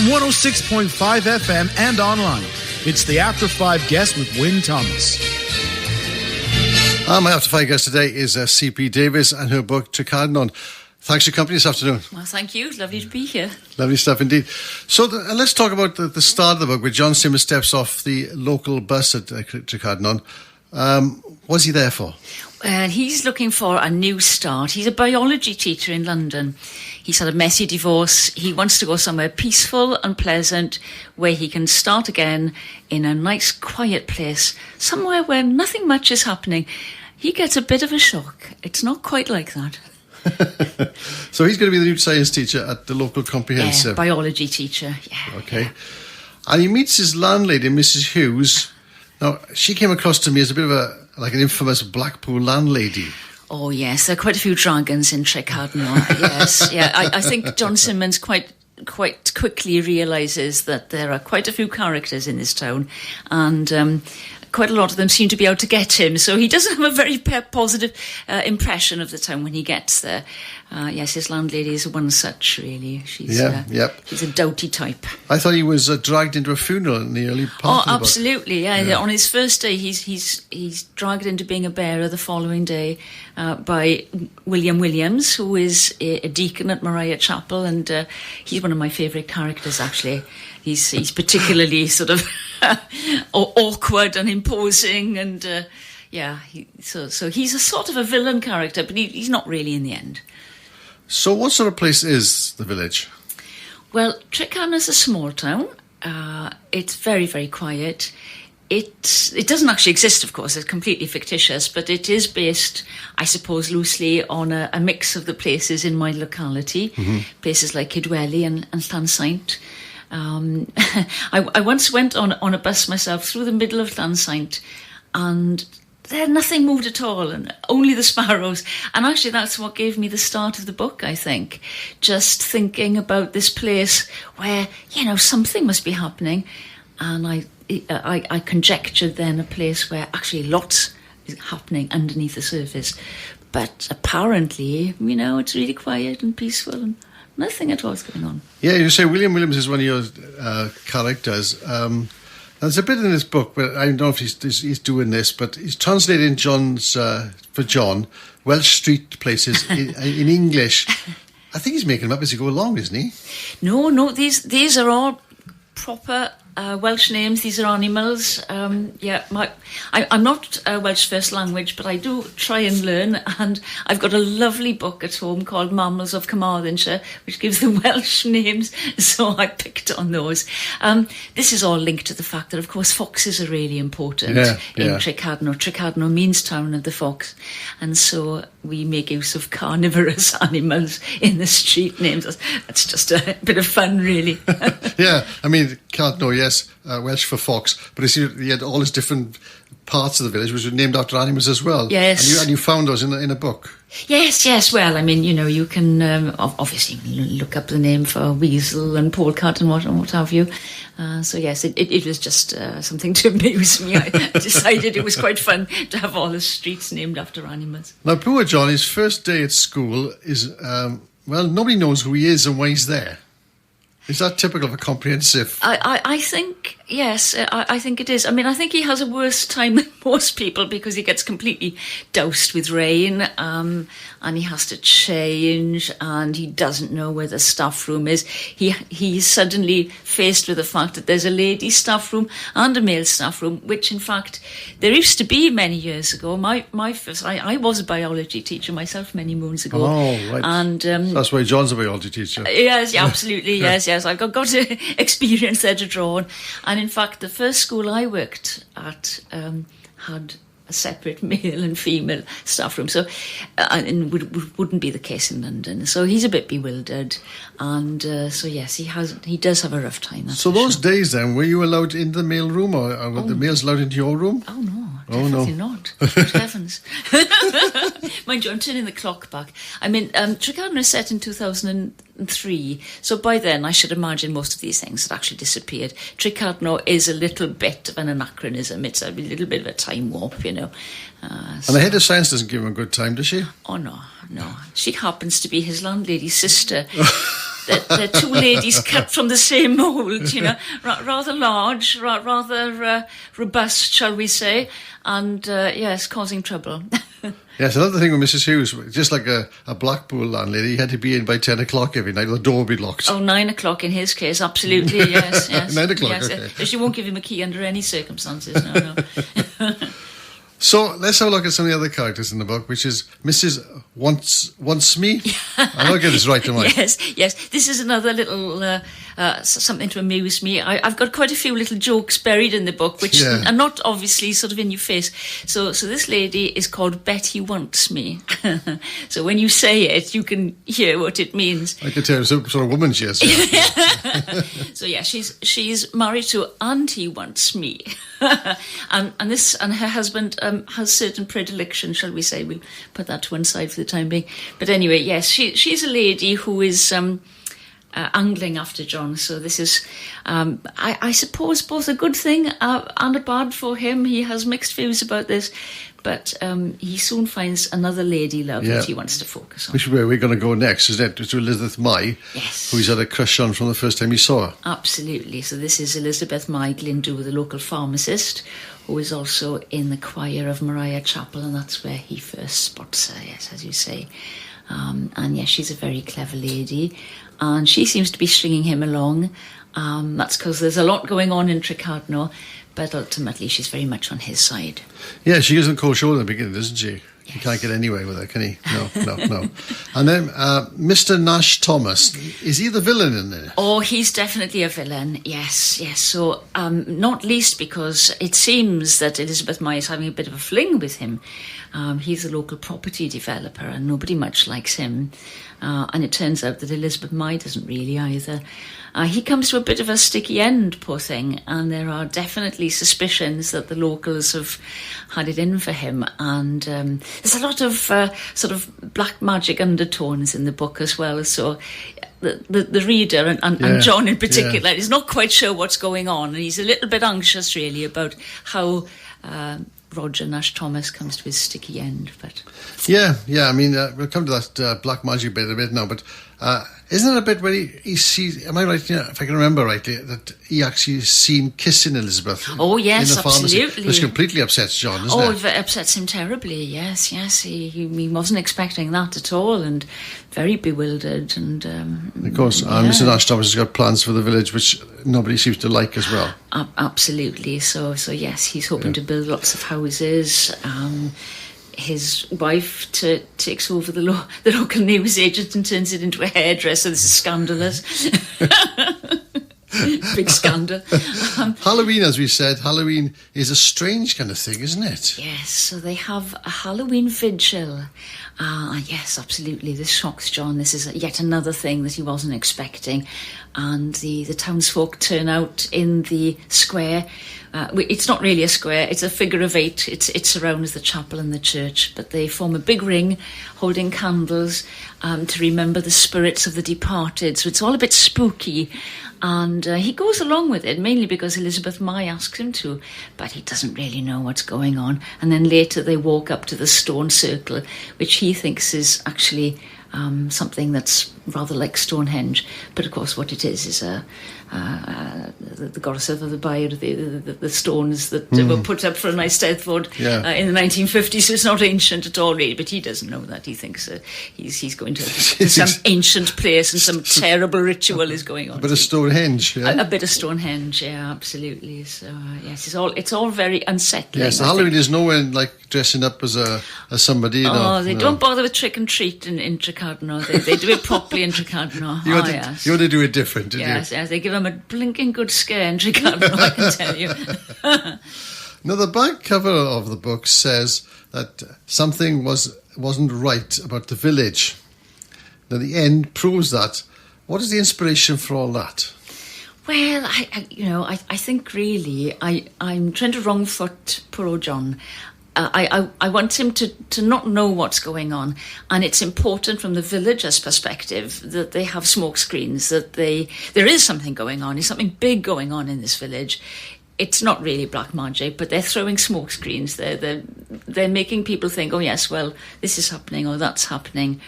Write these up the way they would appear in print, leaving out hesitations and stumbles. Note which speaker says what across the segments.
Speaker 1: 106.5 FM and online. It's the After 5 guest with Wyn Thomas.
Speaker 2: My After 5 guest today is C P Davies and her book Trecadno. Thanks for your company this afternoon.
Speaker 3: Well, thank you. Lovely to be here.
Speaker 2: Lovely stuff indeed. So let's talk about the start of the book, where John Simmons steps off the local bus at Trecadno. What's he there for?
Speaker 3: He's looking for a new start. He's a biology teacher in London. He's had a messy divorce. He wants to go somewhere peaceful and pleasant where he can start again in a nice, quiet place, somewhere where nothing much is happening. He gets a bit of a shock. It's not quite like that.
Speaker 2: So he's going to be the new science teacher at the local comprehensive.
Speaker 3: Yeah, biology teacher, yeah.
Speaker 2: Okay.
Speaker 3: Yeah.
Speaker 2: And he meets his landlady, Mrs. Hughes. Now, she came across to me as a bit of an infamous Blackpool landlady.
Speaker 3: Oh, yes, there are quite a few dragons in Trecadno, yes. Yeah, I think John Simmons quite quickly realises that there are quite a few characters in this town, and quite a lot of them seem to be out to get him, so he doesn't have a very positive impression of the town when he gets there. Yes, his landlady is one such, really. She's she's a doughty type.
Speaker 2: I thought he was dragged into a funeral in the early part of the book.
Speaker 3: Absolutely, yeah. On his first day, he's dragged into being a bearer the following day by William Williams, who is a deacon at Mariah Chapel, and he's one of my favourite characters, actually. He's particularly sort of awkward and imposing, and so he's a sort of a villain character, but he's not really in the end.
Speaker 2: So what sort of place is the village?
Speaker 3: Well, Trecadno is a small town. It's very, very quiet. It doesn't actually exist, of course. It's completely fictitious, but it is based, I suppose, loosely on a mix of the places in my locality, places like Kidwelly and Llansaint. I once went on a bus myself through the middle of Llansaint, and there nothing moved at all, and only the sparrows. And actually that's what gave me the start of the book, I think. Just thinking about this place where, something must be happening. And I conjectured then a place where actually lots is happening underneath the surface. But apparently, it's really quiet and peaceful and nothing at all is going on. Yeah,
Speaker 2: you say William Williams is one of your characters. There's a bit in this book, but I don't know if he's doing this, but he's translating for John, Welsh street places in English. I think he's making them up as he goes along, isn't he?
Speaker 3: No, these are all proper Welsh names. These are animals. I'm not Welsh first language, but I do try and learn, and I've got a lovely book at home called Mammals of Carmarthenshire, which gives the Welsh names, so I picked on those. This is all linked to the fact that, of course, foxes are really important in Trecadno. Trecadno means town of the fox, and so we make use of carnivorous animals in the street names. That's just a bit of fun, really.
Speaker 2: Yeah, I mean, Cadno, yes, Welsh for fox, but he had all his different parts of the village which were named after animals as well.
Speaker 3: Yes.
Speaker 2: And you found those in a book.
Speaker 3: Yes. Well, I mean, you can obviously look up the name for weasel and polecat and what have you. So yes, it was just something to amuse me. I decided it was quite fun to have all the streets named after animals.
Speaker 2: Now, poor John, his first day at school is, nobody knows who he is and why he's there. Is that typical of a comprehensive?
Speaker 3: I think, yes, I think it is. I mean, I think he has a worse time than most people because he gets completely doused with rain and he has to change and he doesn't know where the staff room is. He's suddenly faced with the fact that there's a ladies' staff room and a male staff room, which in fact there used to be many years ago. I was a biology teacher myself many moons ago.
Speaker 2: Oh, right.
Speaker 3: And
Speaker 2: that's why John's a biology teacher.
Speaker 3: Yes, absolutely, yes. I've got experience there to draw on. And in fact, the first school I worked at had a separate male and female staff room, so and wouldn't be the case in London. So he's a bit bewildered, and so yes, he does have a rough time.
Speaker 2: So those days then, were you allowed into the male room, or were the males allowed into your room?
Speaker 3: Oh no. Definitely not. Good heavens. Mind you, I'm turning the clock back. I mean, Trecadno is set in 2003, so by then I should imagine most of these things had actually disappeared. Trecadno is a little bit of an anachronism. It's a little bit of a time warp, And
Speaker 2: the head of science doesn't give him a good time, does she?
Speaker 3: Oh, no. She happens to be his landlady's sister. they're two ladies cut from the same mould, rather large, rather robust, shall we say, and yes, causing trouble.
Speaker 2: Yes, another thing with Mrs. Hughes, just like a Blackpool landlady, he had to be in by 10 o'clock every night, or the door would be locked.
Speaker 3: Oh, 9 o'clock in his case, absolutely, yes.
Speaker 2: 9 o'clock,
Speaker 3: yes.
Speaker 2: okay.
Speaker 3: She won't give him a key under any circumstances, no.
Speaker 2: So let's have a look at some of the other characters in the book, which is Mrs. Wants Me. I don't get this right, am I?
Speaker 3: Yes. This is another little something to amuse me. I've got quite a few little jokes buried in the book, which are not obviously sort of in your face. So this lady is called Betty Wants Me. So when you say it, you can hear what it means.
Speaker 2: I can tell what sort of woman she is. Yeah.
Speaker 3: So yeah, she's married to Auntie Wants Me, and her husband has certain predilection, shall we say. We'll put that to one side for the time being. But anyway, yes, she's a lady who is angling after John. So this is, I suppose, both a good thing and a bad for him. He has mixed views about this, but he soon finds another lady love that he wants to focus on.
Speaker 2: Which is where we're going to go next, isn't it? To Elizabeth May,
Speaker 3: yes,
Speaker 2: who he's had a crush on from the first time he saw her.
Speaker 3: Absolutely. So this is Elizabeth May Glyndŵr, the local pharmacist, who is also in the choir of Mariah Chapel, and that's where he first spots her, yes, as you say. And yes, she's a very clever lady, and she seems to be stringing him along. That's because there's a lot going on in Trecadno, but ultimately she's very much on his side.
Speaker 2: Yeah, she gives him a cold shoulder in the beginning, doesn't she? Yes. He can't get anywhere with her, can he? No. And then Mr. Nash Thomas, is he the villain in there?
Speaker 3: Oh, he's definitely a villain, yes. So, not least because it seems that Elizabeth May is having a bit of a fling with him. He's a local property developer and nobody much likes him. And it turns out that Elizabeth May doesn't really either. He comes to a bit of a sticky end, poor thing, and there are definitely suspicions that the locals have had it in for him. And there's a lot of sort of black magic undertones in the book as well. So the reader, and John in particular, is not quite sure what's going on, and he's a little bit anxious, really, about how Roger Nash Thomas comes to his sticky end. But
Speaker 2: yeah, I mean, we'll come to that black magic bit in a bit now, but isn't it a bit where he sees, am I right, if I can remember rightly, that he actually seen kissing Elizabeth?
Speaker 3: Oh, yes,
Speaker 2: in the pharmacy,
Speaker 3: absolutely.
Speaker 2: which completely upsets John, doesn't it?
Speaker 3: Oh, it upsets him terribly, yes. He wasn't expecting that at all, and very bewildered. And
Speaker 2: of course, Mr. Nash Thomas has got plans for the village, which nobody seems to like as well.
Speaker 3: Absolutely. So yes, he's hoping to build lots of houses. His wife takes over the local newsagent and turns it into a hairdresser. This is scandalous. Big scandal.
Speaker 2: Halloween, as we said, Halloween is a strange kind of thing, isn't it?
Speaker 3: Yes, so they have a Halloween vigil. Yes, absolutely. This shocks John. This is yet another thing that he wasn't expecting. And the townsfolk turn out in the square. It's not really a square, it's a figure of 8. It surrounds the chapel and the church, but they form a big ring holding candles to remember the spirits of the departed. So it's all a bit spooky. And he goes along with it, mainly because Elizabeth May asks him to, but he doesn't really know what's going on. And then later they walk up to the stone circle, which he thinks is actually something that's rather like Stonehenge. But of course what it is the goddess of the Bayard, the stones that were put up for a nice death vote in the 1950s. So it's not ancient at all, really, but he doesn't know that. He thinks he's going to some ancient place and some terrible ritual is going on.
Speaker 2: A bit of Stonehenge,
Speaker 3: a bit of Stonehenge, yeah, absolutely. So yes, it's all very unsettling.
Speaker 2: Yes, Halloween is no one like dressing up as somebody.
Speaker 3: They don't bother with trick and treat in Trecadno. They do it properly in Trecadno.
Speaker 2: You want to do it different, did you?
Speaker 3: Yes, they give them a blinking good scare in Trecadno, I can tell you.
Speaker 2: Now, the back cover of the book says that something wasn't right about the village. Now, the end proves that. What is the inspiration for all that?
Speaker 3: Well, I think really I'm trying to wrong foot poor old John. I want him to not know what's going on, and it's important from the villagers' perspective that they have smoke screens, that there is something going on, there's something big going on in this village. It's not really black magic, but they're throwing smoke screens. They're they're making people think, oh yes, well, this is happening or that's happening.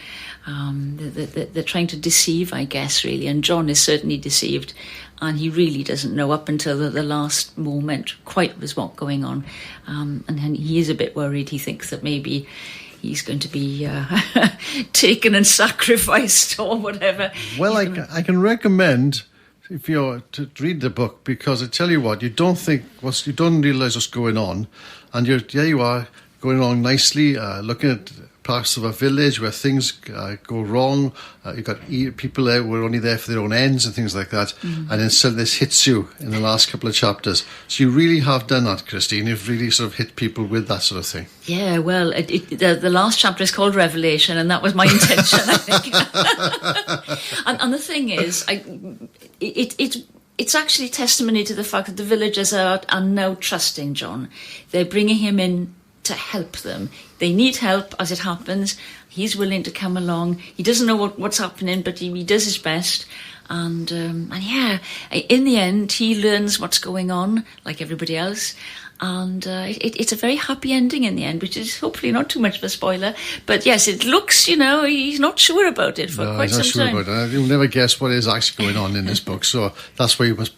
Speaker 3: They're trying to deceive, I guess, really. And John is certainly deceived, and he really doesn't know up until the last moment quite what's going on. And he is a bit worried. He thinks that maybe he's going to be taken and sacrificed or whatever.
Speaker 2: Well, I can recommend, if you're to read the book, because I tell you what, you don't realise what's going on, and you are going along nicely, looking at parts of a village where things go wrong. You've got people there who are only there for their own ends and things like that. Mm-hmm. And then suddenly this hits you in the last couple of chapters. So you really have done that, Christine. You've really sort of hit people with that sort of thing.
Speaker 3: Yeah, well, the last chapter is called Revelation, and that was my intention, I think. and the thing is, it's actually testimony to the fact that the villagers are now trusting John. They're bringing him in to help them. They need help, as it happens. He's willing to come along. He doesn't know what's happening, but he does his best. And yeah, in the end, he learns what's going on, like everybody else. And it's a very happy ending in the end, which is hopefully not too much of a spoiler. But yes, it looks, he's not sure about it for quite some time.
Speaker 2: About it. You'll never guess what is actually going on in this book. So that's why you must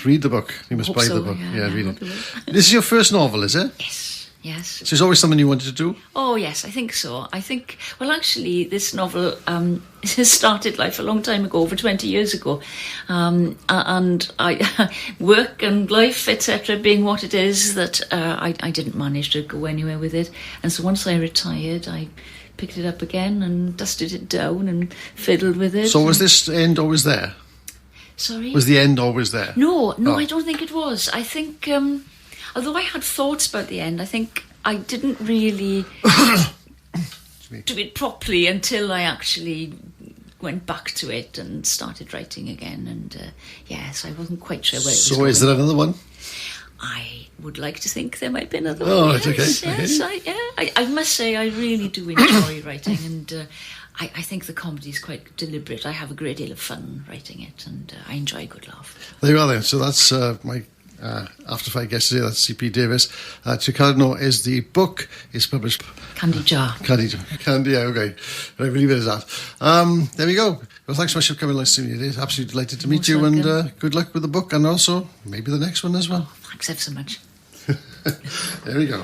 Speaker 2: read the book. You must buy the book. Yeah, read it. This is your first novel, is it?
Speaker 3: Yes. Yes.
Speaker 2: So it's always something you wanted to do?
Speaker 3: Oh, yes, I think so. Well, actually, this novel has started life a long time ago, over 20 years ago. And I work and life, etc., being what it is, that I didn't manage to go anywhere with it. And so once I retired, I picked it up again and dusted it down and fiddled with it.
Speaker 2: So was this end always there?
Speaker 3: Sorry?
Speaker 2: Was the end always there?
Speaker 3: No, I don't think it was. I think... although I had thoughts about the end, I think I didn't really do it properly until I actually went back to it and started writing again. And yes, I wasn't quite sure where it was going.
Speaker 2: So is there another one?
Speaker 3: I would like to think there might be another one.
Speaker 2: Oh,
Speaker 3: yes,
Speaker 2: okay.
Speaker 3: Yes, I must say I really do enjoy writing, and I think the comedy is quite deliberate. I have a great deal of fun writing it, and I enjoy a good laugh.
Speaker 2: There you are then. So that's my... After 5 guests today, that's C P Davies. Trecadno is the book. It's published.
Speaker 3: Candy Jar.
Speaker 2: Candy, yeah, okay. I believe it is that. There we go. Well, thanks so much for coming along to me today. Absolutely delighted to meet you, and good luck with the book, and also maybe the next one as well.
Speaker 3: Oh, thanks ever so much.
Speaker 2: There we go.